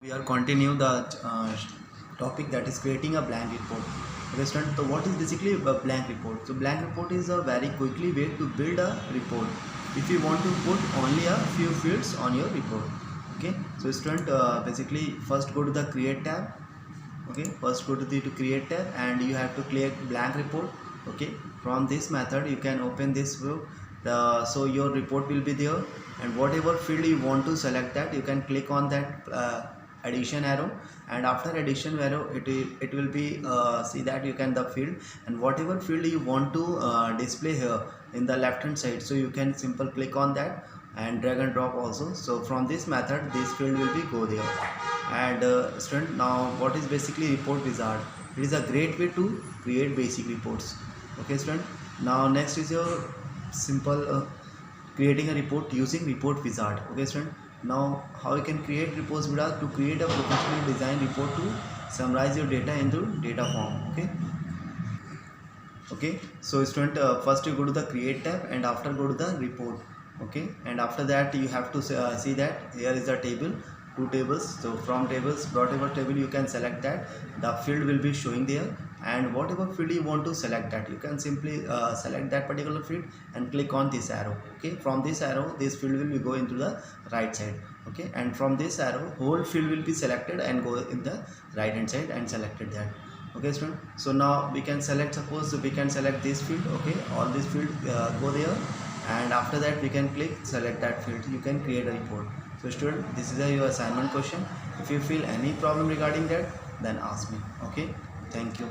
We are continue the topic, that is creating a blank report. Okay, student. So what is basically a blank report? So blank report is a very quickly way to build a report if you want to put only a few fields on your report. Okay. So student, basically first go to the create tab. Okay. First go to the create tab and you have to click blank report. Okay. From this method you can open this view. So your report will be there, and whatever field you want to select, that you can click on that addition arrow, and after addition arrow it will be see that you can the field, and whatever field you want to display here in the left hand side, so you can simple click on that and drag and drop also. So from this method this field will be go there. And student, now what is basically report wizard? It is a great way to create basic reports. Okay student, now next is your simple creating a report using report wizard. Okay student, now how you can create reports wizard? To create a professionally designed report to summarize your data into data form. Okay, so student, first you go to the create tab and after go to the report. Okay, and after that you have to see that here is the table, two tables. So from tables, whatever table you can select that, the field will be showing there, and whatever field you want to select, that you can simply select that particular field and click on this arrow. Okay, from this arrow this field will be go into the right side. Okay, and from this arrow whole field will be selected and go in the right hand side and selected that. Okay student, so now we can select, suppose we can select this field. Okay, all this field go there, and after that we can click select that field, you can create a report. So student, this is your assignment question. If you feel any problem regarding that, then ask me. Okay, thank you.